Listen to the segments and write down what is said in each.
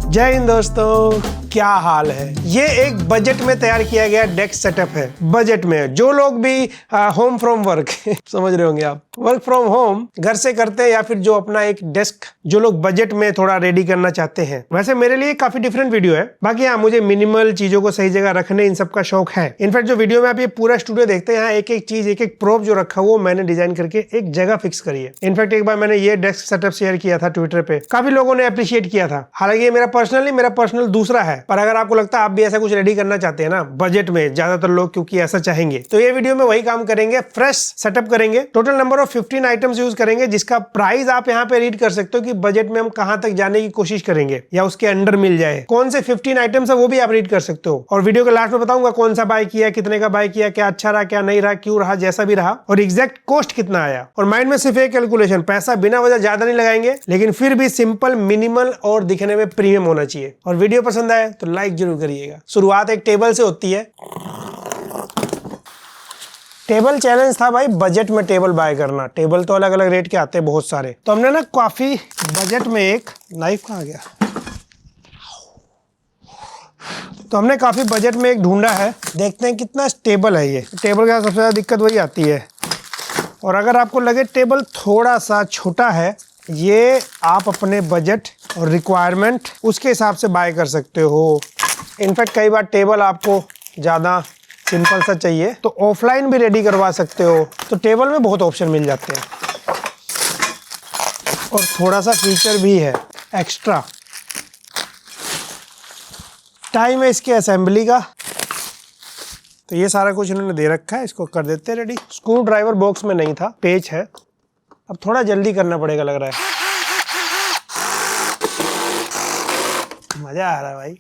जय हिंद दोस्तों, क्या हाल है। ये एक बजट में तैयार किया गया डेस्क सेटअप है। बजट में जो लोग भी होम फ्रॉम वर्क समझ रहे होंगे आप, वर्क फ्रॉम होम घर से करते हैं या फिर जो अपना एक डेस्क जो लोग बजट में थोड़ा रेडी करना चाहते हैं। वैसे मेरे लिए काफी डिफरेंट वीडियो है। बाकी हाँ, मुझे मिनिमल चीजों को सही जगह रखने इन सब का शौक है। इनफैक्ट जो वीडियो में आप ये पूरा स्टूडियो देखते हैं, यहाँ एक एक चीज एक एक प्रोप जो रखा वो मैंने डिजाइन करके एक जगह फिक्स करी है। इनफैक्ट एक बार मैंने ये डेस्क सेटअप शेयर किया था ट्विटर पे, काफी लोगों ने अप्रिशिएट किया था। हालांकि ये मेरा पर्सनल दूसरा है, पर अगर आपको लगता है आप भी ऐसा कुछ रेडी करना चाहते हैं ना बजट में, ज्यादातर लोग क्योंकि ऐसा चाहेंगे, तो ये वीडियो में वही काम करेंगे। फ्रेश सेटअप करेंगे। Total number of 15 items use करेंगे, जिसका प्राइस आप यहाँ पे रीड कर सकते हो कि बजट में हम कहां तक जाने की कोशिश करेंगे या उसके अंडर मिल जाए। कौन से 15 आइटम्स है वो भी आप रीड कर सकते हो। और वीडियो के लास्ट में बताऊंगा कौन सा बाय किया, कितने का बाय किया, क्या अच्छा रहा, क्या नहीं रहा, क्यों रहा, जैसा भी रहा, और एग्जैक्ट कॉस्ट कितना आया। और माइंड में सिर्फ एक कैलकुलेशन, पैसा बिना वजह ज्यादा नहीं लगाएंगे, लेकिन फिर भी सिंपल, मिनिमल और दिखने में प्रीमियम होना चाहिए। और वीडियो पसंद आए तो लाइक जरूर करिएगा। शुरुआत एक टेबल से होती है। टेबल चैलेंज था भाई, बजट में टेबल बाय करना। टेबल तो अलग अलग रेट के आते हैं बहुत सारे, तो हमने ना काफी बजट में एक नाइफ कहाँ गया, तो हमने काफी बजट में एक ढूंढा है। देखते हैं कितना स्टेबल है ये। टेबल का सबसे ज्यादा दिक्कत वही आती है। और अगर आपको लगे टेबल थोड़ा सा छोटा है, ये आप अपने बजट और रिक्वायरमेंट उसके हिसाब से बाय कर सकते हो। इनफैक्ट कई बार टेबल आपको ज़्यादा सिंपल सा चाहिए तो ऑफलाइन भी रेडी करवा सकते हो। तो टेबल में बहुत ऑप्शन मिल जाते हैं और थोड़ा सा फीचर भी है एक्स्ट्रा। टाइम है इसके असेंबली का, तो ये सारा कुछ इन्होंने दे रखा है। इसको कर देते हैं रेडी। स्क्रू ड्राइवर बॉक्स में नहीं था, पेच है। अब थोड़ा जल्दी करना पड़ेगा लग रहा है। मजा आ रहा है भाई।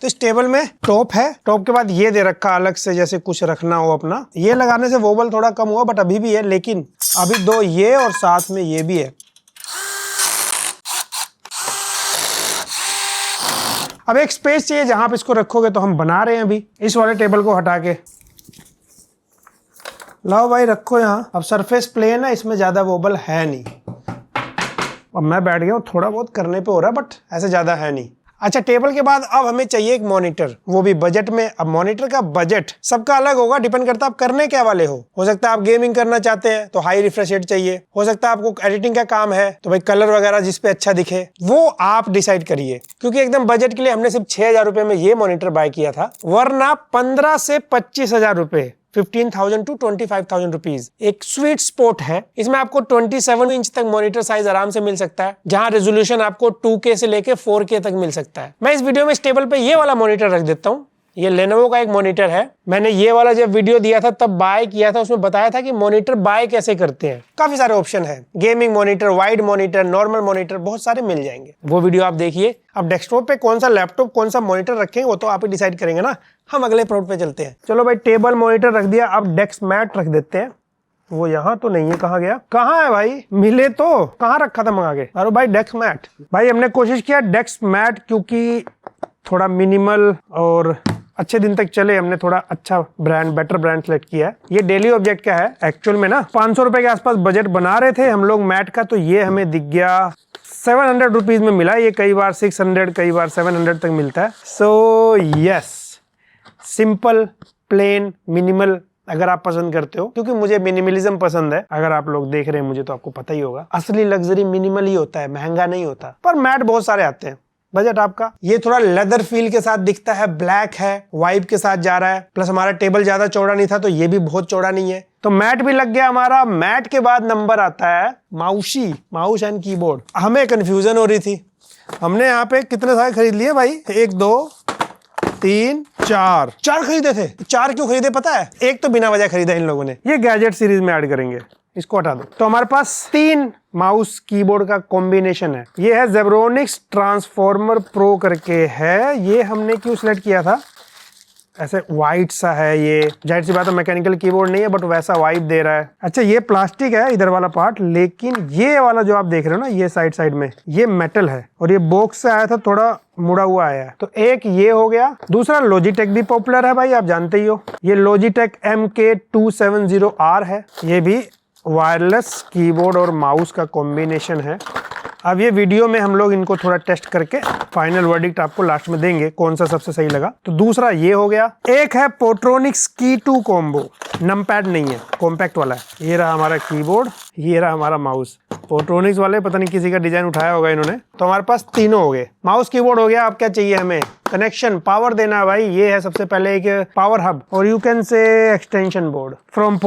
तो इस टेबल में टॉप है, टॉप के बाद ये दे रखा अलग से, जैसे कुछ रखना हो अपना। ये लगाने से वोबल थोड़ा कम हुआ, बट अभी भी है। लेकिन अभी दो ये और साथ में ये भी है। अब एक स्पेस चाहिए जहां पे इसको रखोगे, तो हम बना रहे हैं अभी इस वाले टेबल को हटा के। लाओ भाई रखो यहाँ। अब सरफेस प्लेन है, इसमें ज्यादा वोबल है नहीं। अब मैं बैठ गया हूँ, थोड़ा बहुत करने पे हो रहा है, बट ऐसे ज्यादा है नहीं। अच्छा, टेबल के बाद अब हमें चाहिए एक मॉनिटर, वो भी बजट में। अब मॉनिटर का बजट सबका अलग होगा, डिपेंड करता है आप करने क्या वाले हो सकता है आप गेमिंग करना चाहते हैं तो हाई रिफ्रेश रेट चाहिए। हो सकता है आपको एडिटिंग का काम है तो भाई कलर वगैरह जिस पे अच्छा दिखे वो आप डिसाइड करिए। क्योंकि एकदम बजट के लिए हमने सिर्फ 6,000 रुपए में ये मॉनिटर बाय किया था, वरना 15 से 25,000 रुपए, 15,000 to 25,000 रुपीज एक स्वीट स्पॉट है। इसमें आपको 27 इंच तक मॉनिटर साइज आराम से मिल सकता है, जहां रेजोल्यूशन आपको 2K से लेके 4K तक मिल सकता है। मैं इस वीडियो में इस टेबल पे ये वाला मॉनिटर रख देता हूँ। ये लेनोवो का एक मॉनिटर है। मैंने ये वाला जब वीडियो दिया था तब बाय किया था, उसमें बताया था कि मॉनिटर बाय कैसे करते हैं। काफी सारे ऑप्शन है, gaming monitor, wide monitor, normal monitor, बहुत सारे मिल जाएंगे। वो वीडियो आप देखिए। अब डेस्कटॉप पे कौन सा लैपटॉप, कौन सा मॉनिटर रखेंगे वो तो आप ही डिसाइड करेंगे ना। हम अगले प्रोडक्ट पे चलते हैं। चलो भाई, टेबल मॉनिटर रख दिया। अब डेस्क मैट रख देते हैं। वो यहाँ तो नहीं है, कहाँ गया? कहाँ है भाई? मिले तो कहाँ रखा था मंगा के? अरे भाई डेस्क मैट। भाई हमने कोशिश किया डेस्क मैट, क्योंकि थोड़ा मिनिमल और अच्छे दिन तक चले, हमने थोड़ा अच्छा ब्रांड, बेटर ब्रांड सेलेक्ट किया है। ये डेली ऑब्जेक्ट का है। एक्चुअल में ना 500 रुपए के आसपास बजट बना रहे थे हम लोग मैट का, तो ये हमें दिख गया 700 रुपीज में मिला। ये कई बार 600, कई बार 700 तक मिलता है। So yes, simple, plain, minimal अगर आप पसंद करते हो, क्योंकि मुझे मिनिमलिज्म पसंद है। अगर आप लोग देख रहे हैं मुझे तो आपको पता ही होगा, असली लग्जरी मिनिमल ही होता है, महंगा नहीं होता। पर मैट बहुत सारे आते हैं, बजट आपका। ये थोड़ा लेदर फील के साथ दिखता है, ब्लैक है, वाइब के साथ जा रहा है। प्लस हमारा टेबल ज्यादा चौड़ा नहीं था, तो ये भी बहुत चौड़ा नहीं है, तो मैट भी लग गया हमारा। मैट के बाद नंबर आता है माउस एंड कीबोर्ड। हमें कंफ्यूजन हो रही थी। हमने यहाँ पे कितने सारे खरीद लिए भाई? 1 2 3 4 खरीदे थे। 4 क्यों खरीदे पता है? एक तो बिना वजह खरीदा इन लोगों ने। ये गैजेट सीरीज में ऐड करेंगे, इसको हटा दो। तो हमारे पास 3 माउस कीबोर्ड का कॉम्बिनेशन है। ये है जेब्रोनिक्स ट्रांसफॉर्मर प्रो करके है। ये हमने क्यों सिलेक्ट किया था? ऐसे वाइट सा है ये, जाहिर सी बात है मैकेनिकल कीबोर्ड नहीं है, बट वैसा वाइब दे रहा है। अच्छा, ये प्लास्टिक है इधर वाला पार्ट, लेकिन ये वाला जो आप देख रहे हो ना, ये साइड में ये मेटल है, और ये बॉक्स से आया था, थोड़ा मुड़ा हुआ आया है। तो एक ये हो गया। दूसरा लॉजिटेक भी पॉपुलर है भाई, आप जानते ही हो। ये लॉजिटेक MK270R है, ये भी वायरलेस कीबोर्ड और माउस का कॉम्बिनेशन है। अब ये वीडियो में हम लोग इनको थोड़ा टेस्ट करके फाइनल वर्डिक्ट आपको लास्ट में देंगे कौन सा सबसे सही लगा। तो दूसरा ये हो गया। एक है पोर्ट्रोनिक्स की 2 कॉम्बो, नमपैड नहीं है, कॉम्पैक्ट वाला है। ये रहा हमारा कीबोर्ड, ये रहा हमारा माउस। पोर्ट्रोनिक्स वाले पता नहीं किसी का डिजाइन उठाया होगा इन्होंने। तो हमारे पास तीनों हो गए, माउस कीबोर्ड हो गया। अब क्या चाहिए हमें? कनेक्शन, पावर देना है भाई। ये है सबसे पहले एक पावर हब और you can say extension board from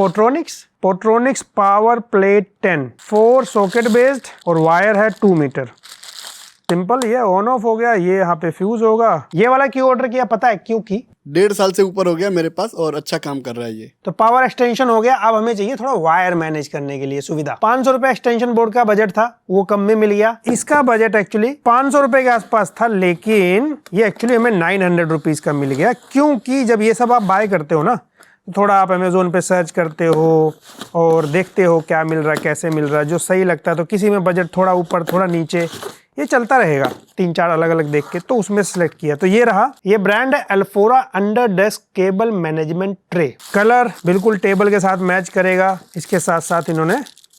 Portronics power plate 10 4 socket based और वायर है 2 मीटर। सिंपल, ये ऑन ऑफ हो गया। ये यहाँ पे फ्यूज होगा। ये वाला क्यों ऑर्डर किया पता है? क्योंकि 1.5 साल से ऊपर हो गया मेरे पास और अच्छा काम कर रहा है ये। तो पावर एक्सटेंशन हो गया। अब हमें चाहिए थोड़ा वायर मैनेज करने के लिए सुविधा। 500 रुपए एक्सटेंशन बोर्ड का बजट था, वो कम में मिल गया। इसका बजट एक्चुअली 500 रुपए के आसपास था, लेकिन ये एक्चुअली हमें 900 रुपीज का मिल गया। क्योंकि जब ये सब आप बाय करते हो ना, थोड़ा आप अमेज़ोन पे सर्च करते हो और देखते हो क्या मिल रहा है, कैसे मिल रहा है, जो सही लगता है। तो किसी में बजट थोड़ा ऊपर थोड़ा नीचे ये चलता रहेगा, 3-4 अलग अलग देख के, तो उसमें सेलेक्ट किया। तो ये रहा, ये ब्रांड है Elfora under desk cable management tray. Colour बिल्कुल टेबल के साथ मैच करेगा। इसके साथ साथ इन्होंने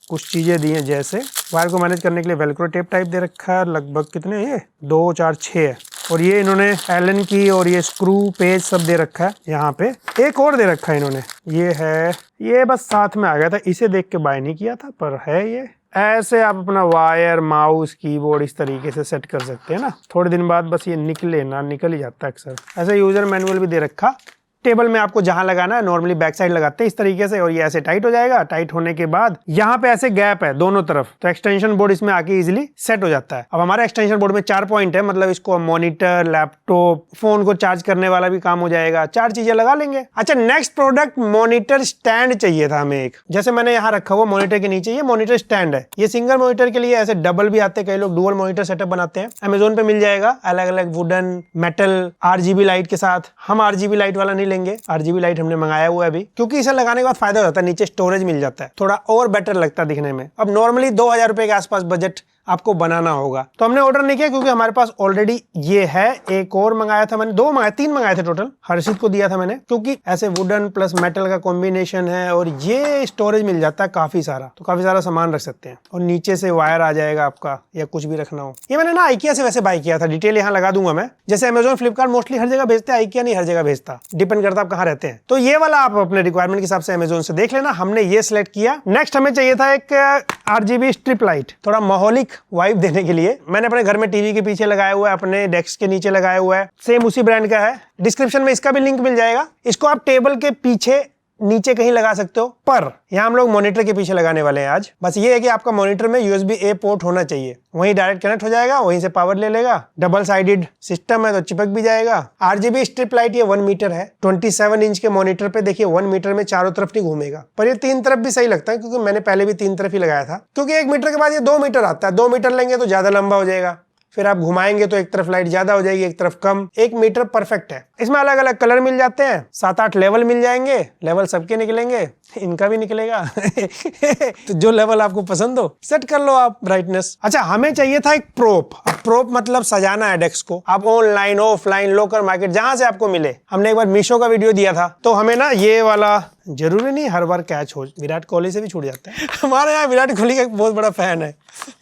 कुछ चीजें दी हैं, जैसे वायर को मैनेज करने के लिए वेलक्रो टेप टाइप दे रखा है। लगभग कितने, ये 2, 4, 6 है। और ये इन्होंने एलन की और ये स्क्रू पेज सब दे रखा है। यहाँ पे एक और दे रखा है इन्होंने, ये है, ये बस साथ में आ गया था, इसे देख के बाय नहीं किया था, पर है ये। ऐसे आप अपना वायर, माउस, कीबोर्ड इस तरीके से सेट कर सकते हैं ना। थोड़े दिन बाद बस ये निकले ना, निकल ही जाता है अक्सर। ऐसे यूजर मैनुअल भी दे रखा। टेबल में आपको जहां लगाना है, नॉर्मली बैक साइड लगाते हैं इस तरीके से, और ये ऐसे टाइट हो जाएगा। टाइट होने के बाद यहाँ पे ऐसे गैप है दोनों तरफ, तो एक्सटेंशन बोर्ड इसमें आके इजीली सेट हो जाता है। अब हमारा एक्सटेंशन बोर्ड में 4 पॉइंट है, मतलब इसको मॉनिटर, लैपटॉप, फोन को चार्ज करने वाला भी काम हो जाएगा। 4 चीजें लगा लेंगे। अच्छा, नेक्स्ट प्रोडक्ट, मॉनिटर स्टैंड चाहिए था हमें एक। जैसे मैंने यहाँ रखा हुआ मॉनिटर के नीचे, ये मॉनिटर स्टैंड है। ये सिंगल मॉनिटर के लिए, ऐसे डबल भी आते हैं, कई लोग डुअल मॉनिटर सेटअप बनाते हैं। अमेजोन पे मिल जाएगा, अलग अलग वुडन, मेटल, RGB लाइट के साथ। हम RGB लाइट वाला नहीं लेंगे, RGB लाइट हमने मंगाया हुआ है अभी, क्योंकि इसे लगाने के बाद फायदा हो जाता है, नीचे स्टोरेज मिल जाता है, थोड़ा और बेटर लगता है दिखने में। अब नॉर्मली 2000 रुपए के आसपास बजट आपको बनाना होगा, तो हमने ऑर्डर नहीं किया क्योंकि हमारे पास ऑलरेडी ये है। एक और मंगाया था मैंने, 2 मंगाए, 3 मंगाए थे टोटल, हर्षित को दिया था मैंने, क्योंकि ऐसे वुडन प्लस मेटल का कॉम्बिनेशन है और ये स्टोरेज मिल जाता है काफी सारा, तो काफी सारा सामान रख सकते हैं। और नीचे से वायर आ जाएगा आपका, या कुछ भी रखना हो। ये मैंने ना IKEA से वैसे बाय किया था, डिटेल यहाँ लगा दूंगा मैं। जैसे अमेजोन, फ्लिपकार्ट मोस्टली हर जगह भेजते हैं, IKEA नहीं हर जगह भेजता, डिपेंड करता है आप कहाँ रहते हैं। तो ये वाला आप अपने रिक्वायरमेंट के हिसाब से अमेजोन से देख लेना। हमने ये सिलेक्ट किया। नेक्स्ट हमें चाहिए था एक RGB स्ट्रिप लाइट, थोड़ा माहौलिक वाइब देने के लिए। मैंने अपने घर में टीवी के पीछे लगाया हुआ है, अपने डेस्क के नीचे लगाया हुआ है, सेम उसी ब्रांड का है। डिस्क्रिप्शन में इसका भी लिंक मिल जाएगा। इसको आप टेबल के पीछे नीचे कहीं लगा सकते हो, पर यहाँ हम लोग मॉनिटर के पीछे लगाने वाले हैं आज। बस ये है कि आपका मॉनिटर में USB-A पोर्ट होना चाहिए, वहीं डायरेक्ट कनेक्ट हो जाएगा, वहीं से पावर ले लेगा। डबल साइडेड सिस्टम है तो चिपक भी जाएगा। RGB स्ट्रिप लाइट ये 1 मीटर है। 27 इंच के मॉनिटर पे देखिए 1 मीटर में चारों तरफ नहीं घूमेगा, पर ये 3 तरफ भी सही लगता है, क्योंकि मैंने पहले भी 3 तरफ ही लगाया था। क्योंकि 1 मीटर के बाद ये 2 मीटर आता है, 2 मीटर लेंगे तो ज्यादा लंबा हो जाएगा, फिर आप घुमाएंगे तो एक तरफ लाइट ज्यादा हो जाएगी, एक तरफ कम। 1 मीटर परफेक्ट है। इसमें अलग अलग कलर मिल जाते हैं, 7-8 लेवल मिल जाएंगे। लेवल सबके निकलेंगे, इनका भी निकलेगा तो जो लेवल आपको पसंद हो सेट कर लो आप ब्राइटनेस। अच्छा, हमें चाहिए था एक प्रोप। प्रोप मतलब सजाना है डेस्क को। आप ऑनलाइन, ऑफलाइन, लोकल मार्केट, जहां से आपको मिले। हमने एक बार मीशो का वीडियो दिया था, तो हमें ना ये वाला, जरूरी नहीं हर बार कैच हो, विराट कोहली से भी छूट जाता है हमारे यहाँ विराट कोहली का बहुत बड़ा फैन है,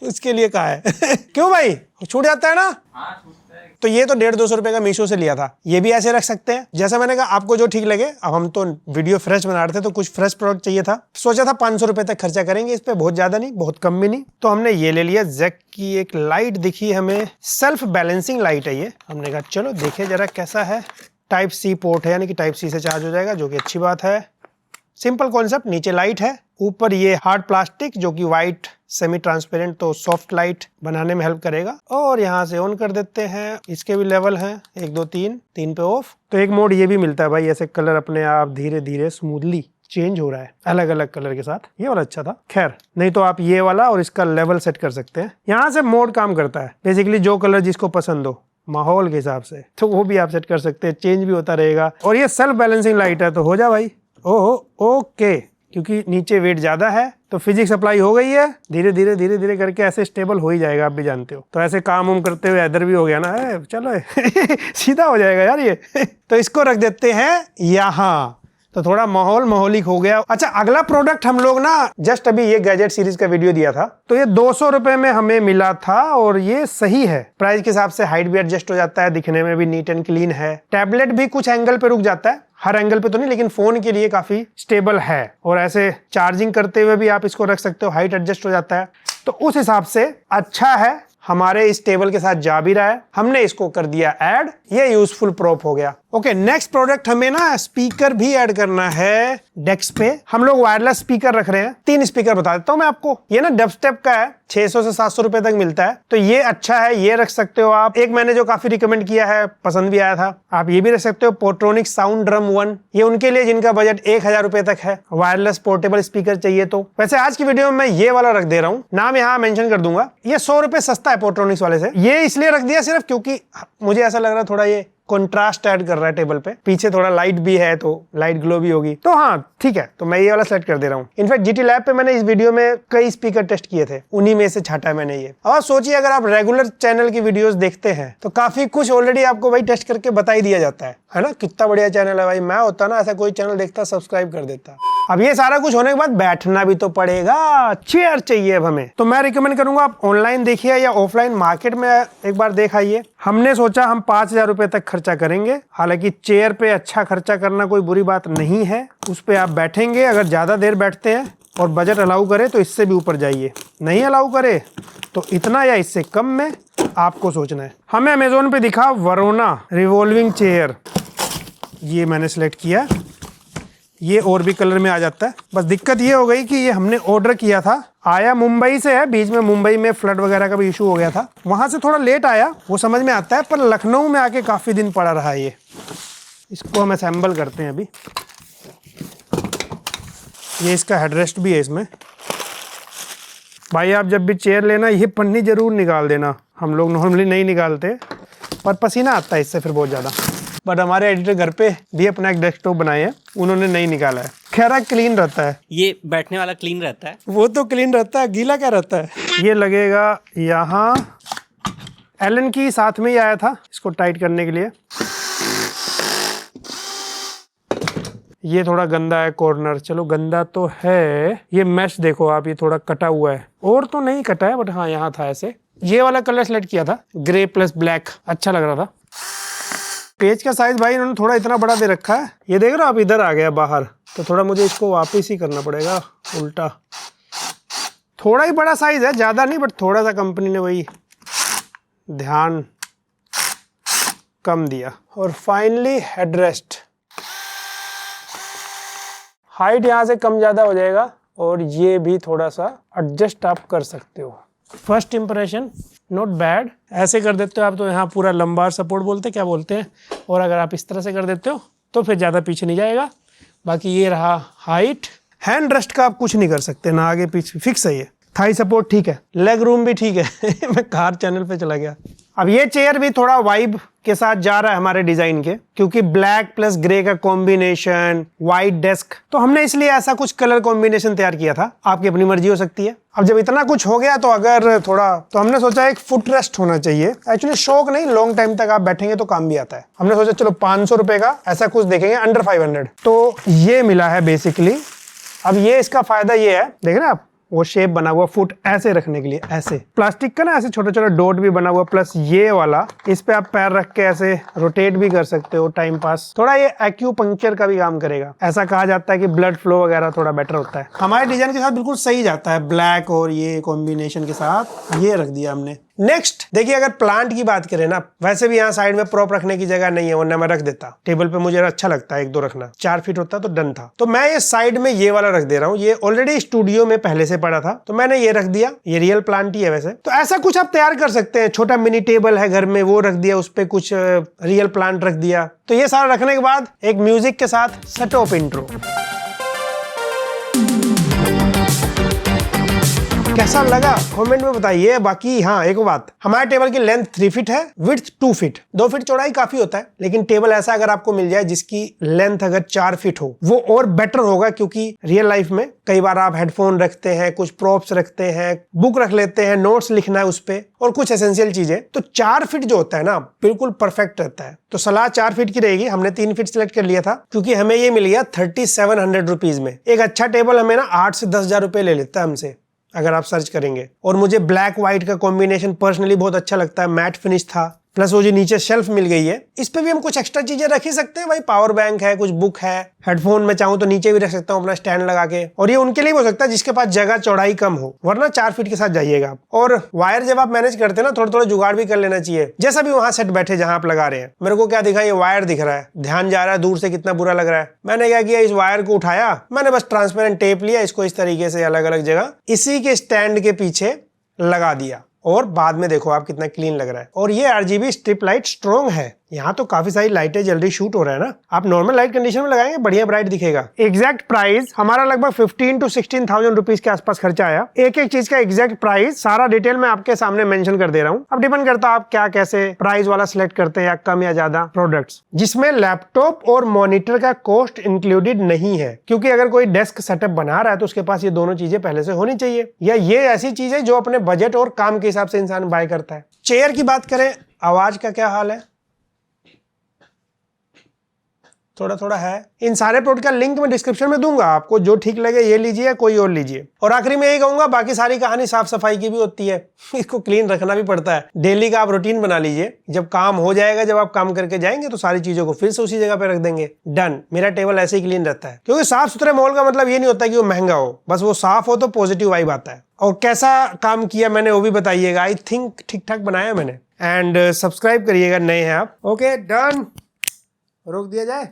उसके लिए कहा है क्यों भाई, छूट जाता है ना? हाँ, तो ये तो 150-200 रुपए का मीशो से लिया था। ये भी ऐसे रख सकते हैं, जैसा मैंने कहा आपको जो ठीक लगे। अब हम तो वीडियो फ्रेश बना रहे थे, तो कुछ फ्रेश प्रोडक्ट चाहिए था। सोचा था 500 रुपए तक खर्चा करेंगे इस पे, बहुत ज्यादा नहीं, बहुत कम भी नहीं। तो हमने ये ले लिया। जैक की एक लाइट दिखी हमें, सेल्फ बैलेंसिंग लाइट है ये। हमने कहा चलो देखे जरा कैसा है। Type-C पोर्ट है, यानी कि Type-C से चार्ज हो जाएगा, जो कि अच्छी बात है। सिंपल कॉन्सेप्ट, नीचे लाइट है, ऊपर ये हार्ड प्लास्टिक जो कि व्हाइट सेमी ट्रांसपेरेंट, तो सॉफ्ट लाइट बनाने में हेल्प करेगा। और यहाँ से ऑन कर देते हैं। इसके भी लेवल हैं 1 2 3 पे ऑफ। तो एक मोड ये भी मिलता है भाई, ऐसे कलर अपने आप धीरे धीरे स्मूथली चेंज हो रहा है अलग अलग कलर के साथ। ये वाला अच्छा था। खैर, नहीं तो आप ये वाला और इसका लेवल सेट कर सकते हैं। यहाँ से मोड काम करता है बेसिकली, जो कलर जिसको पसंद हो माहौल के हिसाब से, तो वो भी आप सेट कर सकते हैं, चेंज भी होता रहेगा। और ये सेल्फ बैलेंसिंग लाइट है, तो हो जा भाई। ओहो, ओके, क्योंकि नीचे वेट ज्यादा है तो फिजिक्स अप्लाई हो गई है। धीरे धीरे करके ऐसे स्टेबल हो ही जाएगा, आप भी जानते हो। तो ऐसे काम उम करते हुए इधर भी हो गया ना, चलो सीधा हो जाएगा यार ये तो इसको रख देते हैं यहाँ। तो थोड़ा माहौलिक हो गया। अच्छा, अगला प्रोडक्ट हम लोग ना जस्ट अभी ये गैजेट सीरीज का वीडियो दिया था, तो ये 200 रुपए में हमें मिला था और ये सही है प्राइस के हिसाब से। हाइट भी एडजस्ट हो जाता है, दिखने में भी नीट एंड क्लीन है। टैबलेट भी कुछ एंगल पे रुक जाता है, हर एंगल पे तो नहीं, लेकिन फोन के लिए काफी स्टेबल है। और ऐसे चार्जिंग करते हुए भी आप इसको रख सकते हो, हाइट एडजस्ट हो जाता है। तो उस हिसाब से अच्छा है, हमारे इस टेबल के साथ जा भी रहा है। हमने इसको कर दिया ऐड, ये यूजफुल प्रोप हो गया। ओके, नेक्स्ट प्रोडक्ट हमें ना स्पीकर भी ऐड करना है डेस्क पे। हम लोग वायरलेस स्पीकर रख रहे हैं, 3 स्पीकर बता देता हूं मैं आपको। ये ना डबस्टेप का है, 600 से 700 रुपए तक मिलता है, तो ये अच्छा है, ये रख सकते हो आप। एक मैंने जो काफी रिकमेंड किया है, पसंद भी आया था, आप ये भी रख सकते हो, पोर्ट्रोनिक साउंड ड्रम 1। ये उनके लिए जिनका बजट 1000 रुपए तक है, वायरलेस पोर्टेबल स्पीकर चाहिए तो। वैसे आज की वीडियो में मैं ये वाला रख दे रहा हूँ, नाम यहाँ मेंशन कर दूंगा। ये 100 रुपए सस्ता है पोर्ट्रोनिक्स वाले से। ये इसलिए रख दिया सिर्फ क्योंकि मुझे ऐसा लग रहा है थोड़ा ये कंट्रास्ट ऐड कर रहा है टेबल पे, पीछे थोड़ा लाइट भी है तो लाइट ग्लो भी होगी, तो हाँ ठीक है, तो मैं ये वाला सेलेक्ट कर दे रहा हूँ। इनफैक्ट जीटी लैब पे मैंने इस वीडियो में कई स्पीकर टेस्ट किए थे, उन्हीं में से छाटा है मैंने ये। और सोचिए अगर आप रेगुलर चैनल की वीडियोस देखते हैं तो काफी कुछ ऑलरेडी आपको भाई टेस्ट करके बता ही दिया जाता है ना। कितना बढ़िया चैनल है भाई, मैं होता ना ऐसा कोई चैनल देखता सब्सक्राइब कर देता। अब ये सारा कुछ होने के बाद बैठना भी तो पड़ेगा, चेयर चाहिए अब हमें। तो मैं रिकमेंड करूंगा आप ऑनलाइन देखिए या ऑफलाइन मार्केट में एक बार देख आइए। हमने सोचा हम 5000 रुपए तक खर्चा करेंगे। हालांकि चेयर पे अच्छा खर्चा करना कोई बुरी बात नहीं है, उस पे आप बैठेंगे। अगर ज्यादा देर बैठते हैं और बजट अलाउ करे तो इससे भी ऊपर जाइए, नहीं अलाउ करे तो इतना या इससे कम में आपको सोचना है। हमें अमेजोन पे दिखा वरोना रिवॉल्विंग चेयर, ये मैंने सेलेक्ट किया। ये और भी कलर में आ जाता है, बस दिक्कत ये हो गई कि ये हमने ऑर्डर किया था, आया मुंबई से है, बीच में मुंबई में फ्लड वगैरह का भी इशू हो गया था, वहां से थोड़ा लेट आया, वो समझ में आता है, पर लखनऊ में आके काफी दिन पड़ा रहा है ये। इसको हम असेंबल करते हैं अभी। ये इसका हेडरेस्ट भी है इसमें। भाई आप जब भी चेयर लेना ये पन्नी जरूर निकाल देना, हम लोग नॉर्मली नहीं निकालते पर पसीना आता है इससे फिर बहुत ज्यादा। बट हमारे एडिटर घर पे भी अपना एक डेस्कटॉप बनाए हैं, उन्होंने नहीं निकाला है। खैर क्लीन रहता है, ये बैठने वाला क्लीन रहता है, वो तो क्लीन रहता है, गीला क्या रहता है। ये लगेगा यहाँ, एलन की साथ में ही आया था इसको टाइट करने के लिए। ये थोड़ा गंदा है कॉर्नर, चलो गंदा तो है। ये मैश देखो आप, ये थोड़ा कटा हुआ है, और तो नहीं कटा है बट हाँ यहाँ था ऐसे। ये वाला कलर सेलेक्ट किया था, ग्रे प्लस ब्लैक, अच्छा लग रहा था। पेज का साइज भाई इन्होंने थोड़ा इतना बड़ा दे रखा है, ये देख रहे हो आप, इधर आ गया बाहर, तो थोड़ा मुझे इसको वापस ही करना पड़ेगा उल्टा। थोड़ा ही बड़ा साइज है, ज्यादा नहीं, बट थोड़ा सा कंपनी ने वही ध्यान कम दिया। और फाइनली हेडरेस्ट, हाइट यहाँ से कम ज्यादा हो जाएगा और ये भी थोड़ा सा एडजस्ट आप कर सकते हो। फर्स्ट इंप्रेशन नॉट बैड, ऐसे कर देते हो आप तो यहाँ पूरा लंबार सपोर्ट बोलते क्या बोलते हैं, और अगर आप इस तरह से कर देते हो तो फिर ज़्यादा पीछे नहीं जाएगा। बाकी ये रहा हाइट। हैंड रेस्ट का आप कुछ नहीं कर सकते, ना आगे पीछे, फिक्स है ये। थाई सपोर्ट ठीक है, लेग रूम भी ठीक है मैं कार चैनल पे चला गया। अब ये चेयर भी थोड़ा वाइब के साथ जा रहा है हमारे डिजाइन के, क्योंकि ब्लैक प्लस ग्रे का कॉम्बिनेशन, वाइट डेस्क, तो हमने इसलिए ऐसा कुछ कलर कॉम्बिनेशन तैयार किया था। आपकी अपनी मर्जी हो सकती है। अब जब इतना कुछ हो गया तो अगर थोड़ा, तो हमने सोचा एक फुट रेस्ट होना चाहिए। एक्चुअली शौक नहीं, लॉन्ग टाइम तक आप बैठेंगे तो काम भी आता है। हमने सोचा चलो 500 रुपए का ऐसा कुछ देखेंगे, अंडर 500, तो ये मिला है बेसिकली। अब ये इसका फायदा ये है, देख रहे हैं आप, वो शेप बना हुआ फुट ऐसे रखने के लिए, ऐसे प्लास्टिक का ना, ऐसे छोटा छोटा डॉट भी बना हुआ, प्लस ये वाला, इस पे आप पैर रख के ऐसे रोटेट भी कर सकते हो, टाइम पास। थोड़ा ये एक्यूपंक्चर का भी काम करेगा। ऐसा कहा जाता है कि ब्लड फ्लो वगैरह थोड़ा बेटर होता है। हमारे डिजाइन के साथ बिल्कुल सही जाता है, ब्लैक और ये कॉम्बिनेशन के साथ ये रख दिया हमने। नेक्स्ट देखिए, अगर प्लांट की बात करें ना, वैसे भी यहाँ साइड में प्रॉप रखने की जगह नहीं है, वरना मैं रख देता टेबल पे, मुझे अच्छा लगता है 1-2 रखना। 4 फीट होता तो डन था। तो मैं ये साइड में ये वाला रख दे रहा हूँ, ये ऑलरेडी स्टूडियो में पहले से पड़ा था तो मैंने ये रख दिया। ये रियल प्लांट ही है वैसे, तो ऐसा कुछ आप तैयार कर सकते हैं। छोटा मिनी टेबल है घर में, वो रख दिया, उस पर कुछ रियल प्लांट रख दिया। तो ये सारा रखने के बाद एक म्यूजिक के साथ सेट ऑफ इंट्रो। कैसा लगा कमेंट में बताइए। बाकी हाँ, एक बात, हमारे टेबल की लेंथ 3 फीट है, विड्थ 2 फीट, 2 फीट चौड़ाई काफी होता है, लेकिन टेबल ऐसा अगर आपको मिल जाए जिसकी लेंथ अगर 4 फीट हो वो और बेटर होगा, क्योंकि रियल लाइफ में कई बार आप हेडफोन रखते हैं, कुछ प्रॉप्स रखते हैं, बुक रख लेते हैं, नोट्स लिखना है उस पे और कुछ एसेंशियल चीजें, तो 4 फीट जो होता है ना बिल्कुल परफेक्ट रहता है। तो सलाह 4 फीट की रहेगी। हमने 3 फीट सिलेक्ट कर लिया था क्योंकि हमें ये मिल गया 3700 रुपीज में। एक अच्छा टेबल हमें ना 8 से 10,000 रुपए ले लेता है हमसे अगर आप सर्च करेंगे। और मुझे ब्लैक व्हाइट का कॉम्बिनेशन पर्सनली बहुत अच्छा लगता है, मैट फिनिश था, प्लस वो जो नीचे शेल्फ मिल गई है, इस पे भी हम कुछ एक्स्ट्रा चीजें रख ही सकते हैं भाई। पावर बैंक है, कुछ बुक है, हेडफोन में चाहूं तो नीचे भी रख सकता हूं अपना स्टैंड लगा के। और ये उनके लिए भी हो सकता है जिसके पास जगह चौड़ाई कम हो, वरना 4 फीट के साथ जाइएगा आप। और वायर जब आप मैनेज करते हैं ना, थोड़ा थोड़ा जुगाड़ भी कर लेना चाहिए। जैसा भी वहां सेट बैठे जहां आप लगा रहे हैं, मेरे को क्या दिखा, ये वायर दिख रहा है, ध्यान जा रहा है दूर से, कितना बुरा लग रहा है। मैंने क्या किया, इस वायर को उठाया, मैंने बस ट्रांसपेरेंट टेप लिया, इसको इस तरीके से अलग अलग जगह इसी के स्टैंड के पीछे लगा दिया, और बाद में देखो आप कितना क्लीन लग रहा है। और ये RGB स्ट्रिप लाइट स्ट्रॉन्ग है। यहाँ तो काफी सारी लाइटें जल्दी शूट हो रहा है ना। आप नॉर्मल लाइट कंडीशन में लगाएंगे बढ़िया ब्राइट दिखेगा। एग्जैक्ट प्राइस हमारा लगभग 15 to 16,000 रुपीज के आसपास खर्चा आया। एक एक चीज का एग्जैक्ट प्राइस सारा डिटेल में आपके सामने मेंशन कर दे रहा हूँ। अब डिपेंड करता है आप क्या कैसे प्राइस वाला सिलेक्ट करते हैं, या कम या ज्यादा प्रोडक्ट्स, जिसमें लैपटॉप और मॉनिटर का कॉस्ट इंक्लूडेड नहीं है, क्योंकि अगर कोई डेस्क सेटअप बना रहा है तो उसके पास ये दोनों चीजें पहले से होनी चाहिए, या ये ऐसी चीज है जो अपने बजट और काम के हिसाब से इंसान बाय करता है। चेयर की बात करें, आवाज का क्या हाल है, थोड़ा थोड़ा है। इन सारे प्रोडक्ट का लिंक मैं डिस्क्रिप्शन में दूंगा, आपको जो ठीक लगे ये लीजिए, कोई और लीजिए। और आखिरी में यही कहूंगा, बाकी सारी कहानी साफ सफाई की भी होती है, इसको क्लीन रखना भी पड़ता है। डेली का आप रूटीन बना लीजिए, जब काम हो जाएगा, जब आप काम करके जाएंगे तो सारी चीजों को फिर से उसी जगह पे रख देंगे, डन। मेरा टेबल ऐसे ही क्लीन रहता है, क्योंकि साफ सुथरे माहौल का मतलब ये नहीं होता कि वो महंगा हो, बस वो साफ हो तो पॉजिटिव वाइब आता है। और कैसा काम किया मैंने वो भी बताइएगा। आई थिंक ठीक ठाक बनाया मैंने। एंड सब्सक्राइब करिएगा नए हैं आप। ओके डन, रोक दिया जाए।